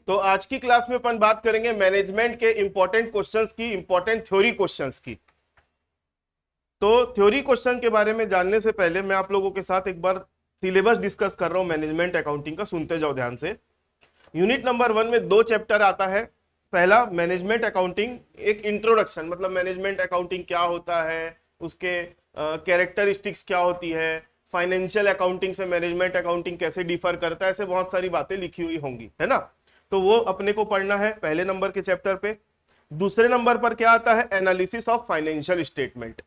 तो आज की क्लास में अपन बात करेंगे मैनेजमेंट के इंपॉर्टेंट क्वेश्चंस की, इंपॉर्टेंट थ्योरी क्वेश्चंस की। तो थ्योरी क्वेश्चन के बारे में जानने से पहले मैं आप लोगों के साथ एक बार सिलेबस डिस्कस कर रहा हूं मैनेजमेंट अकाउंटिंग का, सुनते जाओ ध्यान से। यूनिट नंबर 1 में 2 चैप्टर आता है। पहला मैनेजमेंट अकाउंटिंग, एक इंट्रोडक्शन, मतलब मैनेजमेंट अकाउंटिंग क्या होता है, उसके कैरेक्टरिस्टिक्स क्या होती है, फाइनेंशियल अकाउंटिंग से मैनेजमेंट अकाउंटिंग कैसे डिफर करता है, ऐसे बहुत सारी बातें लिखी हुई होंगी, है ना। तो वो अपने को पढ़ना है पहले नंबर के चैप्टर पे। दूसरे नंबर पर क्या आता है, एनालिसिस ऑफ फाइनेंशियल स्टेटमेंट।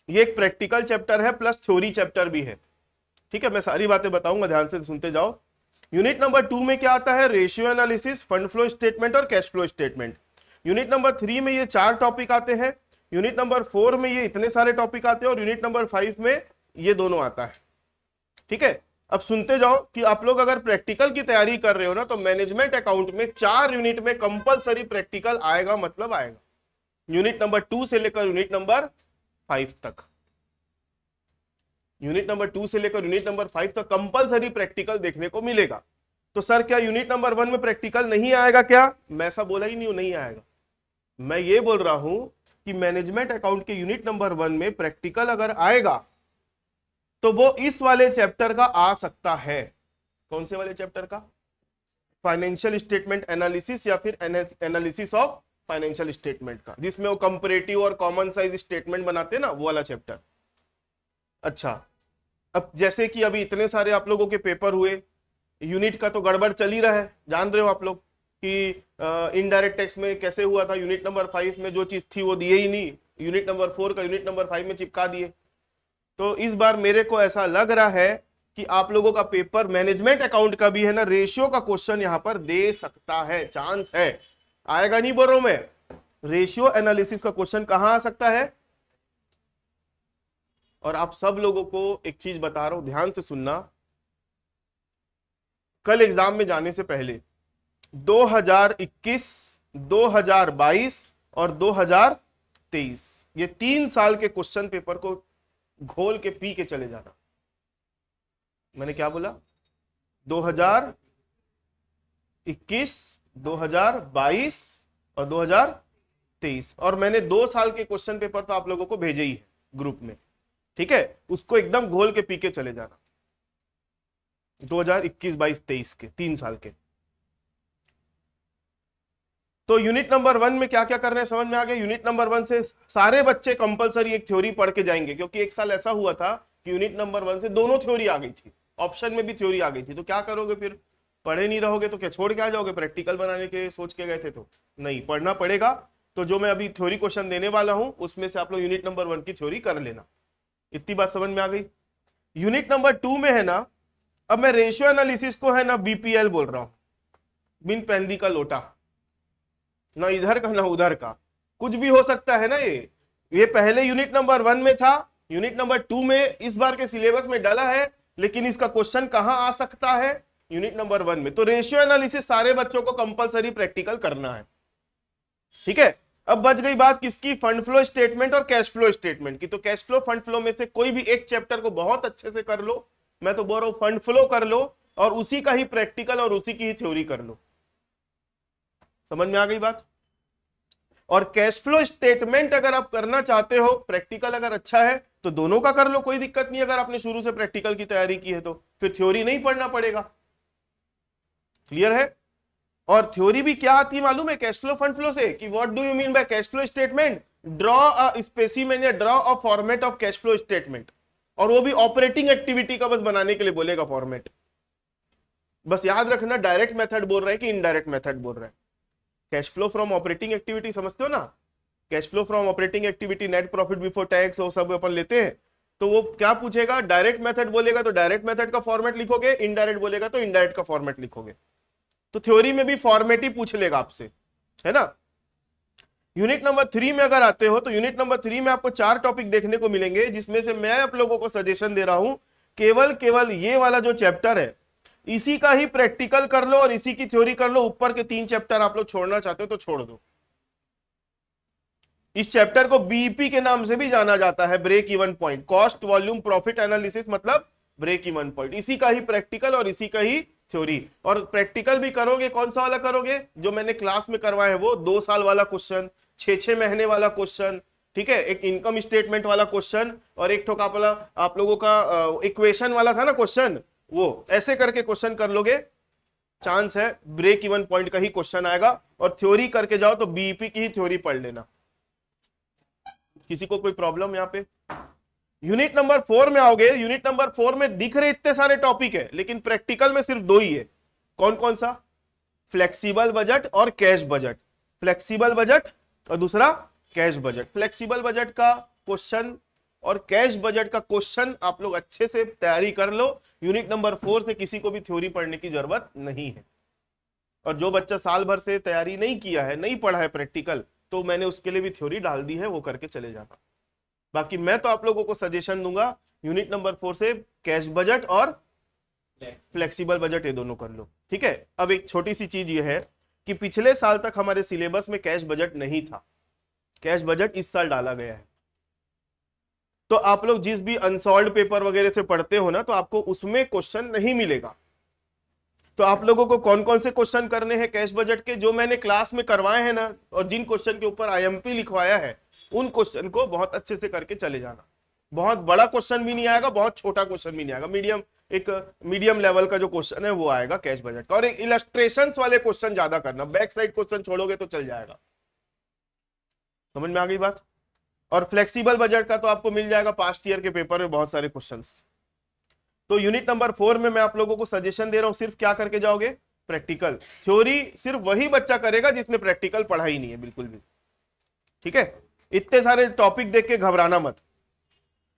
ये एक प्रैक्टिकल चैप्टर है प्लस थ्योरी चैप्टर भी है। ठीक है, मैं सारी बातें बताऊंगा, ध्यान से सुनते जाओ। यूनिट नंबर 2 में क्या आता है, ratio analysis, fund flow statement और cash flow statement. Unit number 3 में ये 4 टॉपिक आते हैं। यूनिट नंबर 4 में ये इतने सारे टॉपिक आते हैं और यूनिट नंबर 5 में ये दोनों आता है। ठीक है, अब सुनते जाओ कि आप लोग अगर प्रैक्टिकल की तैयारी कर रहे हो ना, तो मैनेजमेंट अकाउंट में 4 यूनिट में कंपलसरी प्रैक्टिकल आएगा, मतलब आएगा। यूनिट नंबर 2 से लेकर यूनिट नंबर 5 तक, यूनिट नंबर 2 से लेकर यूनिट नंबर 5 तक कंपलसरी प्रैक्टिकल देखने को मिलेगा। तो सर क्या यूनिट नंबर 1 में प्रैक्टिकल नहीं आएगा क्या? मैं ऐसा बोला ही नहीं आएगा। मैं ये बोल रहा हूं कि मैनेजमेंट अकाउंट के यूनिट नंबर 1 में प्रैक्टिकल अगर आएगा तो वो इस वाले चैप्टर का आ सकता है। कौन से वाले चैप्टर का? फाइनेंशियल स्टेटमेंट एनालिसिस या फिर एनालिसिस ऑफ फाइनेंशियल स्टेटमेंट का, जिसमें वो कंपैरेटिव और कॉमन साइज स्टेटमेंट बनाते हैं ना, वो वाला चैप्टर। अच्छा, अब जैसे कि अभी इतने सारे आप लोगों के पेपर हुए, यूनिट का तो गड़बड़ चल ही रहा है, जान रहे हो आप लोग कि इनडायरेक्ट टैक्स में कैसे हुआ था। यूनिट नंबर 5 में जो चीज थी वो दिए ही नहीं, यूनिट नंबर 4 का यूनिट नंबर 5 में चिपका दिए। तो इस बार मेरे को ऐसा लग रहा है कि आप लोगों का पेपर मैनेजमेंट अकाउंट का भी है ना, रेशियो का क्वेश्चन यहां पर दे सकता है, चांस है। आएगा नहीं बोल रहा हूं मैं, रेशियो एनालिसिस का क्वेश्चन कहां आ सकता है। और आप सब लोगों को एक चीज बता रहा हूं, ध्यान से सुनना। कल एग्जाम में जाने से पहले 2021, 2022 और 2023 ये 3 साल के क्वेश्चन पेपर को घोल के पी के चले जाना। मैंने क्या बोला? 2021, 2022 और 2023, और मैंने 2 साल के क्वेश्चन पेपर तो आप लोगों को भेजे ही है ग्रुप में। ठीक है, उसको एकदम घोल के पी के चले जाना। 2021, 22, 23 के 3 साल के। तो यूनिट नंबर 1 में क्या क्या करना है समझ में आ गया। यूनिट नंबर 1 से सारे बच्चे कंपलसरी एक थ्योरी पढ़ के जाएंगे, क्योंकि एक साल ऐसा हुआ था कि यूनिट नंबर 1 से दोनों थ्योरी आ गई थी, ऑप्शन में भी थ्योरी आ गई थी। तो क्या करोगे फिर? पढ़े नहीं रहोगे तो क्या छोड़ के आ जाओगे? प्रैक्टिकल बनाने के सोच के गए थे तो नहीं, पढ़ना पड़ेगा। तो जो मैं अभी थ्योरी क्वेश्चन देने वाला हूं उसमें से आप लोग यूनिट नंबर 1 की थ्योरी कर लेना। इतनी बात समझ में आ गई। यूनिट नंबर 2 में है ना, अब मैं रेशियो एनालिसिस को है ना बीपीएल बोल रहा हूं, बिन पैंदी का लोटा, ना इधर का ना उधर का, कुछ भी हो सकता है ना। ये पहले यूनिट नंबर 1 में था, यूनिट नंबर 2 में इस बार के सिलेबस में डाला है, लेकिन इसका क्वेश्चन कहां आ सकता है? यूनिट नंबर 1 में। तो रेशियो एनालिसिस सारे बच्चों को कंपलसरी प्रैक्टिकल करना है। ठीक है, अब बच गई बात किसकी? फंड फ्लो स्टेटमेंट और कैश फ्लो स्टेटमेंट की। तो कैश फ्लो फंड फ्लो में से कोई भी एक चैप्टर को बहुत अच्छे से कर लो। मैं तो बोल रहा हूं फंड फ्लो कर लो और उसी का ही प्रैक्टिकल और उसी की ही थ्योरी कर लो। समझ में आ गई बात। और कैश फ्लो स्टेटमेंट अगर आप करना चाहते हो, प्रैक्टिकल अगर अच्छा है तो दोनों का कर लो, कोई दिक्कत नहीं। अगर आपने शुरू से प्रैक्टिकल की तैयारी की है तो फिर थ्योरी नहीं पढ़ना पड़ेगा। क्लियर है। और थ्योरी भी क्या आती है मालूम है कैश फ्लो फंड फ्लो से? कि what do you mean by cash flow statement? Draw a specimen या draw a format of cash flow statement, और वो भी ऑपरेटिंग एक्टिविटी का बस बनाने के लिए बोलेगा फॉर्मेट। बस याद रखना डायरेक्ट मेथड बोल रहा है कि इनडायरेक्ट मेथड बोल रहा है। Cash flow from operating activity समझते हो ना, cash flow from operating activity, net profit before tax, वो सब अपन लेते हैं। तो वो क्या पूछेगा? डायरेक्ट मेथड बोलेगा तो डायरेक्ट मेथड का फॉर्मेट लिखोगे, इनडायरेक्ट बोलेगा तो इनडायरेक्ट का फॉर्मेट लिखोगे। तो थ्योरी में भी फॉर्मेट ही पूछ लेगा आपसे, है ना। यूनिट नंबर 3 में अगर आते हो तो यूनिट नंबर 3 में आपको 4 टॉपिक देखने को मिलेंगे, जिसमें से मैं आप लोगों को सजेशन दे रहा हूं केवल ये वाला जो चैप्टर है इसी का ही प्रैक्टिकल कर लो और इसी की थ्योरी कर लो। ऊपर के 3 चैप्टर आप लोग छोड़ना चाहते हो तो छोड़ दो। इस चैप्टर को बीईपी के नाम से भी जाना जाता है, break even point, cost volume profit analysis, मतलब ब्रेक इवन पॉइंट। इसी का ही प्रैक्टिकल और इसी का ही थ्योरी। और प्रैक्टिकल भी करोगे, कौन सा वाला करोगे? जो मैंने क्लास में करवाया है वो 2 साल वाला क्वेश्चन, 6 महीने वाला क्वेश्चन, ठीक है, एक इनकम स्टेटमेंट वाला क्वेश्चन और एक ठोका वाला आप लोगों का इक्वेशन वाला था ना क्वेश्चन, वो ऐसे करके क्वेश्चन कर लोगे, चांस है ब्रेक इवन पॉइंट का ही क्वेश्चन आएगा। और थ्योरी करके जाओ तो बीईपी की ही थ्योरी पढ़ लेना। किसी को कोई प्रॉब्लम यहां पे? यूनिट नंबर 4 में आओगे, यूनिट नंबर 4 में दिख रहे इतने सारे टॉपिक है, लेकिन प्रैक्टिकल में सिर्फ 2 ही है। कौन कौन सा? फ्लेक्सिबल बजट और कैश बजट। फ्लेक्सिबल बजट और दूसरा कैश बजट। फ्लेक्सिबल बजट का क्वेश्चन और कैश बजट का क्वेश्चन आप लोग अच्छे से तैयारी कर लो। यूनिट नंबर 4 से किसी को भी थ्योरी पढ़ने की जरूरत नहीं है। और जो बच्चा साल भर से तैयारी नहीं किया है, नहीं पढ़ा है प्रैक्टिकल, तो मैंने उसके लिए भी थ्योरी डाल दी है, वो करके चले जाना। बाकी मैं तो आप लोगों को सजेशन दूंगा यूनिट नंबर 4 से कैश बजट और फ्लेक्सिबल बजट ये दोनों कर लो, ठीक है। अब एक छोटी सी चीज ये है कि पिछले साल तक हमारे सिलेबस में कैश बजट नहीं था, कैश बजट इस साल डाला गया है। तो आप लोग जिस भी अनसॉल्व्ड पेपर वगैरह से पढ़ते हो ना, तो आपको उसमें क्वेश्चन नहीं मिलेगा। तो आप लोगों को कौन कौन से क्वेश्चन करने हैं कैश बजट के, जो मैंने क्लास में करवाए हैं ना, और जिन क्वेश्चन के ऊपर आईएमपी लिखवाया है, उन क्वेश्चन को बहुत अच्छे से करके चले जाना। बहुत बड़ा क्वेश्चन भी नहीं आएगा, बहुत छोटा क्वेश्चन भी नहीं आएगा, मीडियम, एक मीडियम लेवल का जो क्वेश्चन है वो आएगा कैश बजट का। और एक इलस्ट्रेशंस वाले क्वेश्चन ज्यादा करना, बैक साइड क्वेश्चन छोड़ोगे तो चल जाएगा। समझ में आ गई बात? और फ्लेक्सिबल बजट का तो आपको मिल जाएगा पास्ट ईयर के पेपर में बहुत सारे क्वेश्चंस। तो यूनिट नंबर 4 में मैं आप लोगों को सजेशन दे रहा हूं, सिर्फ क्या करके जाओगे? प्रैक्टिकल। थ्योरी सिर्फ वही बच्चा करेगा जिसने प्रैक्टिकल पढ़ा ही नहीं है बिल्कुल भी, ठीक है। इतने सारे टॉपिक देख के घबराना मत।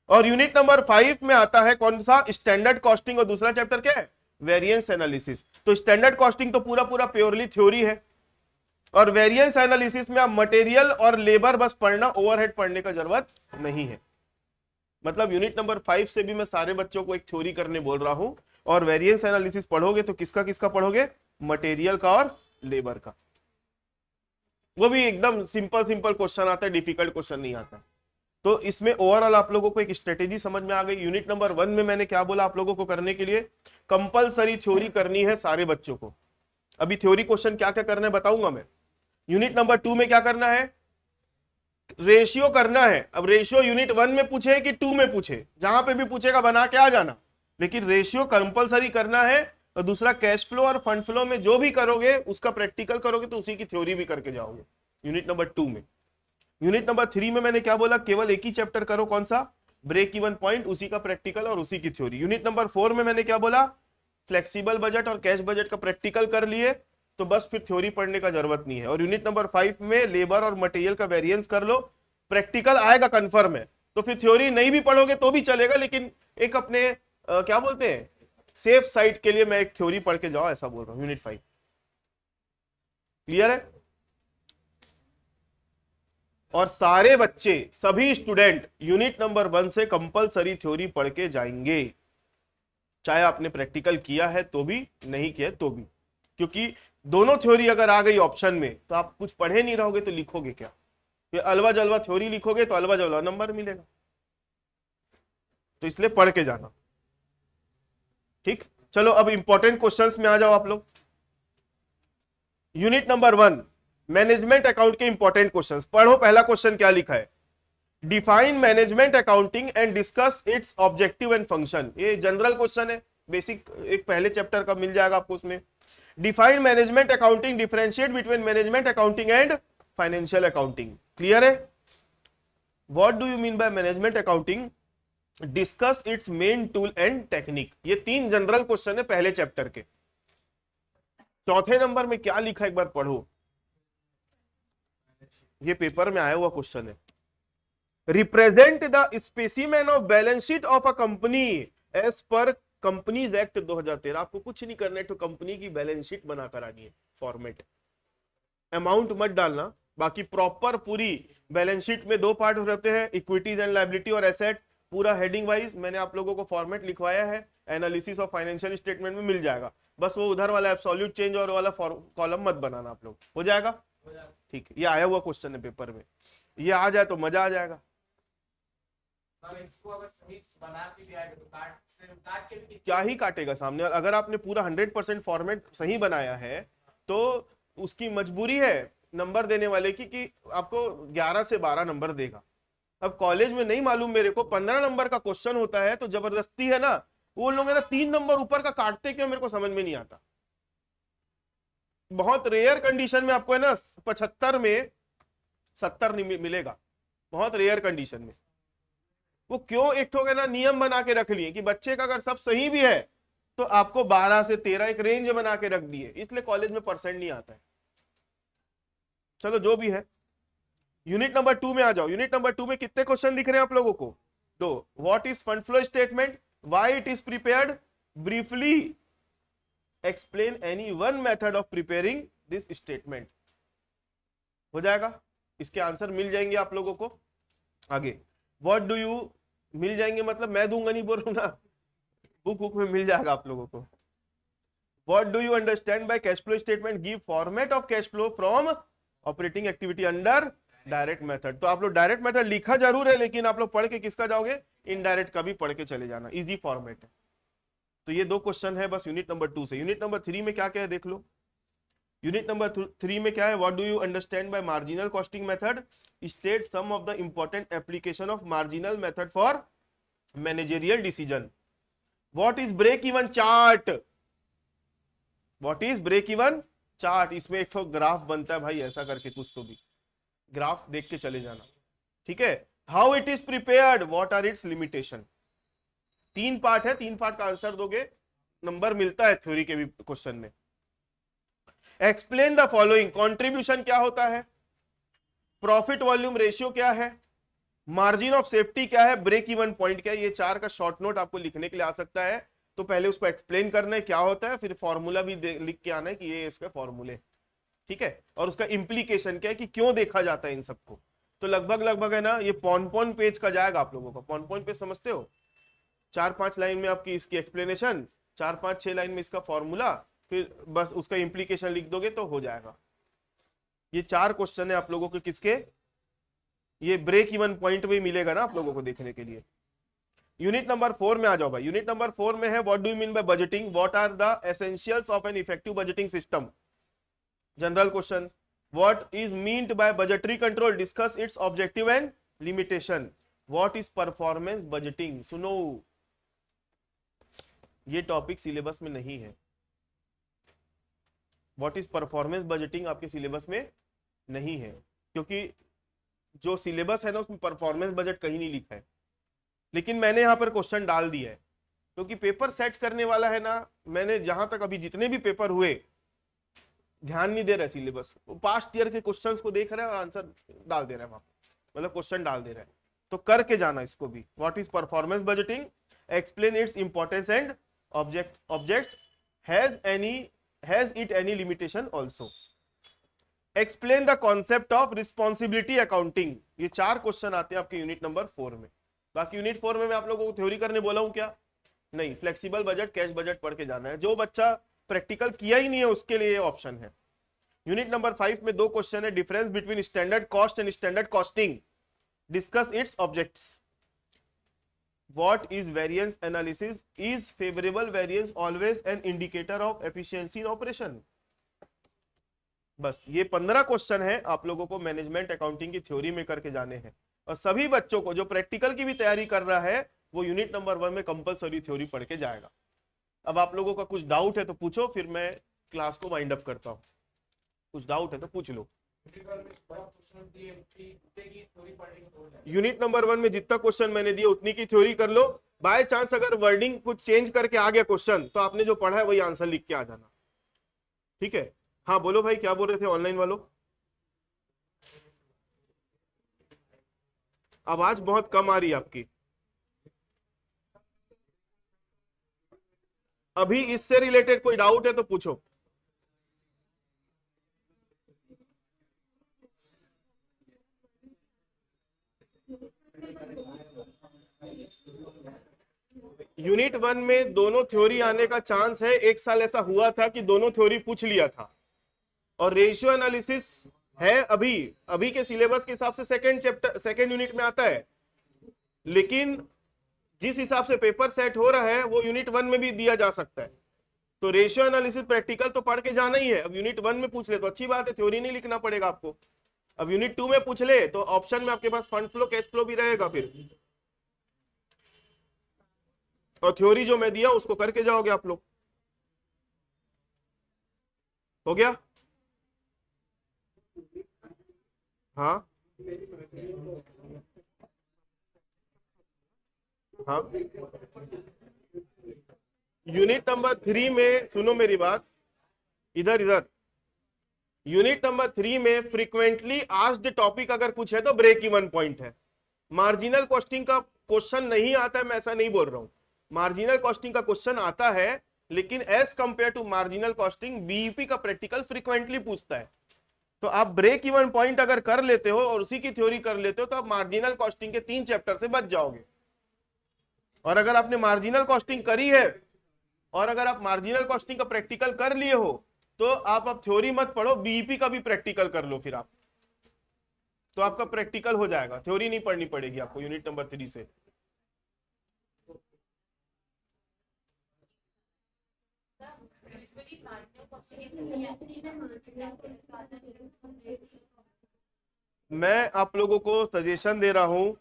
और यूनिट नंबर 5 में आता है कौन सा? स्टैंडर्ड कॉस्टिंग, और दूसरा चैप्टर क्या है? Variance analysis. तो स्टैंडर्ड कॉस्टिंग तो पूरा पूरा प्योरली थ्योरी है, और वेरिएंस एनालिसिस में आप मटेरियल और लेबर बस पढ़ना, ओवरहेड पढ़ने का जरूरत नहीं है। मतलब यूनिट नंबर 5 से भी मैं सारे बच्चों को एक थ्योरी करने बोल रहा हूं, और वेरिएंस एनालिसिस पढ़ोगे तो किसका किसका पढ़ोगे? मटेरियल का और लेबर का। वो भी एकदम सिंपल सिंपल क्वेश्चन आता है, डिफिकल्ट क्वेश्चन नहीं आता। तो इसमें ओवरऑल आप लोगों को एक स्ट्रेटेजी समझ में आ गई। यूनिट नंबर 1 में मैंने क्या बोला आप लोगों को करने के लिए? कंपलसरी थ्योरी करनी है सारे बच्चों को। अभी थ्योरी क्वेश्चन क्या क्या करना है बताऊंगा मैं। यूनिट नंबर 2 में क्या करना है? रेशियो करना है। अब रेशियो यूनिट 1 में पूछे कि 2 में पूछे, जहां पे भी पूछेगा बना के आ जाना, लेकिन रेशियो कंपलसरी करना है। और दूसरा कैश फ्लो और फंड फ्लो में जो भी करोगे उसका प्रैक्टिकल करोगे तो उसी की थ्योरी भी करके जाओगे यूनिट नंबर 2 में। यूनिट नंबर 3 में मैंने क्या बोला? केवल एक ही चैप्टर करो, कौन सा? ब्रेक इवन पॉइंट, उसी का प्रैक्टिकल और उसी की थ्योरी। यूनिट नंबर 4 में मैंने क्या बोला? फ्लेक्सिबल बजट और कैश बजट का प्रैक्टिकल कर लिए तो बस फिर थ्योरी पढ़ने का जरूरत नहीं है। और यूनिट नंबर 5 में लेबर और मटेरियल का वेरिएंस कर लो, प्रैक्टिकल आएगा कंफर्म है, तो फिर थ्योरी नहीं भी पढ़ोगे तो भी चलेगा, लेकिन एक अपने क्या बोलते हैं, सेफ साइड के लिए मैं एक थ्योरी पढ़ के जाओ, ऐसा बोल रहा हूं। यूनिट 5 क्लियर है? और सारे बच्चे, सभी स्टूडेंट यूनिट नंबर 1 से कंपलसरी थ्योरी पढ़ के जाएंगे, चाहे आपने प्रैक्टिकल किया है तो भी, नहीं किया तो भी। क्योंकि दोनों थ्योरी अगर आ गई ऑप्शन में तो आप कुछ पढ़े नहीं रहोगे तो लिखोगे क्या? ये अलवा जलवा थ्योरी लिखोगे तो अलवा जलवा नंबर मिलेगा, तो इसलिए पढ़ के जाना, ठीक। चलो अब इंपॉर्टेंट क्वेश्चंस में आ जाओ आप लोग। यूनिट नंबर 1 मैनेजमेंट अकाउंट के इंपॉर्टेंट क्वेश्चंस पढ़ो। पहला क्वेश्चन क्या लिखा है? Define management accounting and discuss its objective and function. ये जनरल क्वेश्चन है, बेसिक, एक पहले चैप्टर का मिल जाएगा आपको उसमें। Define management accounting, differentiate between management accounting and financial accounting. Clear है? What do you mean by management accounting, discuss its main tool and technique. ये 3 जनरल क्वेश्चन है पहले चैप्टर के। चौथे नंबर में क्या लिखा एक बार पढ़ो, ये पेपर में आया हुआ क्वेश्चन है। Represent the specimen of balance sheet of a company as per companies act 2013। आपको कुछ नहीं करना है, तो कंपनी की बैलेंस शीट बनाकर आनी है, फॉर्मेट, अमाउंट मत डालना, बाकी प्रॉपर पूरी बैलेंस शीट में 2 पार्ट रहते हैं, इक्विटीज एंड लायबिलिटी और एसेट, पूरा हेडिंग वाइज मैंने आप लोगों को फॉर्मेट लिखवाया है, एनालिसिस ऑफ फाइनेंशियल स्टेटमेंट में मिल जाएगा। बस वो उधर वाला एब्सोल्यूट चेंज और वाला कॉलम मत बनाना आप लोग, हो जाएगा, ठीक। ये आया हुआ क्वेश्चन है पेपर में, ये आ जाए तो मजा आ जाएगा। सर इसको अगर सही बना के भी आएगा तो काट के भी क्या ही काटेगा सामने, और अगर आपने पूरा 100% फॉर्मेट सही बनाया है तो उसकी मजबूरी है नंबर देने वाले की कि आपको 11 से 12 नंबर देगा। अब कॉलेज में नहीं मालूम मेरे को 15 नंबर का क्वेश्चन होता है तो जबरदस्ती है ना, वो लोग है ना 3 नंबर ऊपर का काटते क्यों मेरे को समझ में नहीं आता। बहुत रेयर कंडीशन में आपको है ना 75 में 70 नहीं मिलेगा, बहुत रेयर कंडीशन में। वो क्यों एक ठो ना नियम बना के रख लिए कि बच्चे का अगर सब सही भी है तो आपको 12 से 13 एक रेंज बना के रख दिए, इसलिए कॉलेज में परसेंट नहीं आता है। चलो जो भी है, यूनिट नंबर 2 में आ जाओ। यूनिट नंबर 2 में कितने क्वेश्चन दिख रहे हैं आप लोगों को? दो। What is fund flow statement, why it is prepared, briefly explain any one method of preparing this statement. हो जाएगा, इसके आंसर मिल जाएंगे आप लोगों को आगे। व्हाट डू यू, मिल जाएंगे मतलब मैं दूंगा नहीं, बोल रहा हूं ना, बुक में मिल जाएगा आप लोगों को। What do you understand bye cash flow statement, give format of cash flow from operating activity under direct method. तो आप लोग डायरेक्ट मेथड लिखा जरूर है, लेकिन आप लोग पढ़ के किसका जाओगे, इनडायरेक्ट का भी पढ़ के चले जाना, इजी फॉर्मेट है। तो ये 2 क्वेश्चन है बस यूनिट नंबर 2 से। यूनिट नंबर 3 में क्या क्या है देख लो। यूनिट नंबर 3 में क्या है, what do you understand by marginal costing method, state some of the important application of marginal method for managerial decision. What is break even chart, what is break even chart, इसमें एक तो graph बनता है भाई ऐसा करके कुछ, तो भी ग्राफ देख के चले जाना, ठीक है। How it is prepared, what are its limitation. 3 part है, 3 पार्ट का आंसर दोगे नंबर मिलता है थ्योरी के भी क्वेश्चन में। एक्सप्लेन द फॉलोइंग, कंट्रीब्यूशन क्या होता है, प्रॉफिट वॉल्यूम रेशियो क्या है, मार्जिन ऑफ सेफ्टी क्या है, ब्रेक इवन पॉइंट क्या है। ये 4 का शॉर्ट नोट आपको लिखने के लिए आ सकता है, तो पहले उसको एक्सप्लेन करना है क्या होता है, फिर फॉर्मूला भी लिख के आना है कि ये इसके फॉर्मूले, ठीक है, और उसका इंप्लीकेशन क्या है कि क्यों देखा जाता है इन सबको। तो लगभग है ना ये पॉन पेज का जाएगा आप लोगों का। पॉन पेज समझते हो, 4-5 लाइन में आपकी इसकी एक्सप्लेनेशन, 4-5-6 लाइन में इसका फॉर्मूला, फिर बस उसका इंप्लीकेशन लिख दोगे तो हो जाएगा। ये 4 क्वेश्चन है आप लोगों के किसके, ये ब्रेक इवन पॉइंट में मिलेगा ना आप लोगों को देखने के लिए। यूनिट नंबर 4 में आ जाओ भाई। यूनिट नंबर 4 में है what do you mean by budgeting, what are the essentials of an effective budgeting system. General question, what is meant by budgetary control, discuss its objective and limitation. What is performance budgeting, सुनो ये topic syllabus में नहीं है। What is performance budgeting आपके syllabus में नहीं है, क्योंकि जो सिलेबस है ना उसमें परफॉर्मेंस बजट कहीं नहीं लिखा है, लेकिन मैंने यहां पर क्वेश्चन डाल दिया है क्योंकि पेपर सेट करने वाला है ना। मैंने जहां तक अभी जितने भी पेपर हुए ध्यान नहीं दे रहा सिलेबस, वो पास्ट ईयर के क्वेश्चंस को देख रहा है और आंसर डाल दे रहा है वहां पर, मतलब क्वेश्चन डाल दे रहा है, तो करके जाना इसको भी। What is performance budgeting, explain its importance and objects, has it any limitation also, explain the concept of responsibility accounting. ये 4 क्वेश्चन आते हैं आपके यूनिट नंबर 4 में। बाकी यूनिट 4 में मैं आप लोगों को थ्योरी करने बोला हूं क्या, नहीं, फ्लेक्सिबल बजट कैश बजट पढ़ के जाना है। जो बच्चा प्रैक्टिकल किया ही नहीं है उसके लिए ऑप्शन है। यूनिट नंबर 5 में 2 क्वेश्चन है, difference between standard cost and standard costing, discuss its objects. What is variance analysis, is favourable variance always an indicator of efficiency in operation. बस ये 15 क्वेश्चन है आप लोगों को मैनेजमेंट अकाउंटिंग की थ्योरी में करके जाने हैं, और सभी बच्चों को जो प्रैक्टिकल की भी तैयारी कर रहा है वो यूनिट नंबर 1 में कंपलसरी थ्योरी पढ़ के जाएगा। अब आप लोगों का कुछ डाउट है तो पूछो, फिर मैं क्लास को वाइंड अप करता हूँ। कुछ डाउट है तो पूछ लो। यूनिट नंबर 1 में जितना क्वेश्चन मैंने दिया उतनी की थ्योरी कर लो। बाय चांस अगर वर्डिंग कुछ चेंज करके आ गया क्वेश्चन तो आपने जो पढ़ा है वही आंसर लिख के आ जाना, ठीक है। हाँ बोलो भाई, क्या बोल रहे थे ऑनलाइन वालों? आवाज बहुत कम आ रही है आपकी। अभी इससे रिलेटेड कोई डाउट है तो पूछो। यूनिट 1 में दोनों थ्योरी आने का चांस है। एक साल ऐसा हुआ था कि दोनों थ्योरी पूछ लिया था, और रेशियो एनालिसिस है अभी के सिलेबस के हिसाब से सेकंड यूनिट में आता है। लेकिन जिस हिसाब से पेपर सेट हो रहा है वो यूनिट 1 में भी दिया जा सकता है। तो रेशियो एनालिसिस प्रैक्टिकल तो पढ़ के जाना ही है। अब यूनिट 1 में पूछ ले तो अच्छी बात है, थ्योरी नहीं लिखना पड़ेगा आपको। अब यूनिट 2 में पूछ ले तो ऑप्शन में आपके पास फंड फ्लो कैश फ्लो भी रहेगा फिर, और थ्योरी जो मैं दिया उसको करके जाओगे आप लोग। हो गया? हाँ हाँ। यूनिट नंबर 3 में सुनो मेरी बात, इधर इधर यूनिट नंबर 3 में फ्रीक्वेंटली आस्क्ड टॉपिक अगर कुछ है तो ब्रेक इवन पॉइंट है। मार्जिनल कॉस्टिंग का क्वेश्चन नहीं आता है, मैं ऐसा नहीं बोल रहा हूं। मार्जिनल कॉस्टिंग का क्वेश्चन आता है, लेकिन as compare to marginal costing BEP का प्रैक्टिकल फ्रीक्वेंटली पूछता है। तो आप ब्रेक इवन पॉइंट अगर कर लेते हो और उसी की थ्योरी कर लेते हो तो आप मार्जिनल कॉस्टिंग के 3 चैप्टर से बच जाओगे। और अगर आपने मार्जिनल कॉस्टिंग करी है और अगर आप मार्जिनल कॉस्टिंग का प्रैक्टिकल कर लिए हो तो आप अब थ्योरी मत पढ़ो, बीईपी का भी प्रैक्टिकल कर लो फिर आप, तो आपका प्रैक्टिकल हो जाएगा, थ्योरी नहीं पढ़नी पड़ेगी आपको यूनिट नंबर 3 से। मैं आप लोगों को सजेशन दे रहा हूं,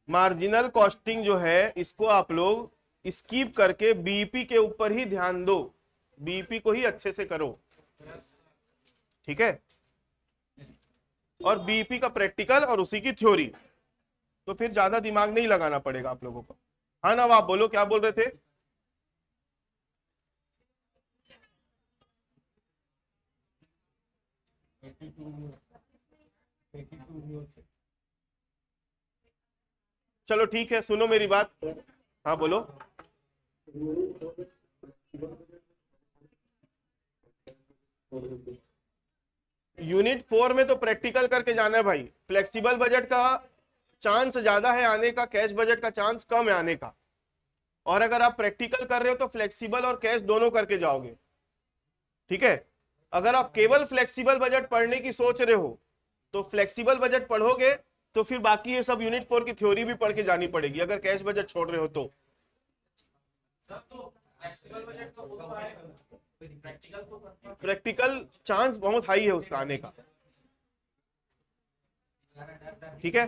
मार्जिनल कॉस्टिंग जो है इसको आप लोग स्किप करके बीईपी के ऊपर ही ध्यान दो, बीईपी को ही अच्छे से करो, ठीक है? और बीईपी का प्रैक्टिकल और उसी की थ्योरी, तो फिर ज्यादा दिमाग नहीं लगाना पड़ेगा आप लोगों को। हाँ ना, आप बोलो क्या बोल रहे थे? चलो ठीक है, सुनो मेरी बात। हाँ बोलो। यूनिट 4 में तो प्रैक्टिकल करके जाना है भाई। फ्लेक्सिबल बजट का चांस ज्यादा है आने का, कैश बजट का चांस कम है आने का। और अगर आप प्रैक्टिकल कर रहे हो तो फ्लेक्सिबल और कैश दोनों करके जाओगे, ठीक है? अगर आप केवल फ्लेक्सिबल बजट पढ़ने की सोच रहे हो तो फ्लेक्सिबल बजट पढ़ोगे तो फिर बाकी ये सब यूनिट 4 की थ्योरी भी पढ़ के जानी पड़ेगी, अगर कैश बजट छोड़ रहे हो तो। सर तो फ्लेक्सिबल बजट तो वो आएगा, प्रैक्टिकल तो करना प्रैक्टिकल चांस बहुत हाई है उसका आने का, ठीक है?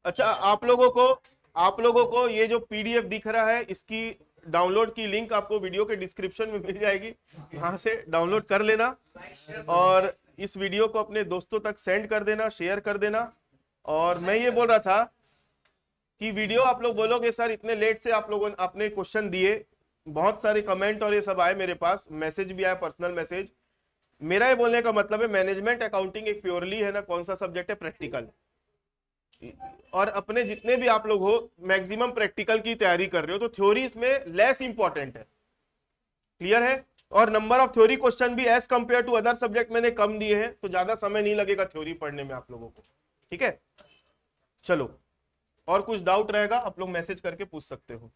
अच्छा, आप लोगों को ये जो पीडीएफ दिख रहा है इसकी डाउनलोड की लिंक आपको वीडियो के डिस्क्रिप्शन में मिल जाएगी, वहां से डाउनलोड कर लेना और इस वीडियो को अपने दोस्तों तक सेंड कर देना, शेयर कर देना। और मैं ये बोल रहा था कि वीडियो आप लोग बोलोगे सर इतने लेट से आप लोगों ने अपने क्वेश्चन दिए, बहुत सारे कमेंट और ये सब आए मेरे पास, मैसेज भी आया, पर्सनल मैसेज। मेरा ये बोलने का मतलब है मैनेजमेंट अकाउंटिंग एक प्योरली है ना, कौन सा सब्जेक्ट है, प्रैक्टिकल। और अपने जितने भी आप लोग हो मैक्सिमम प्रैक्टिकल की तैयारी कर रहे हो, तो थ्योरी इसमें लेस इंपॉर्टेंट है, क्लियर है? और नंबर ऑफ थ्योरी क्वेश्चन भी as compare to other subject मैंने कम दिए हैं, तो ज्यादा समय नहीं लगेगा थ्योरी पढ़ने में आप लोगों को, ठीक है? चलो, और कुछ डाउट रहेगा आप लोग मैसेज करके पूछ सकते हो।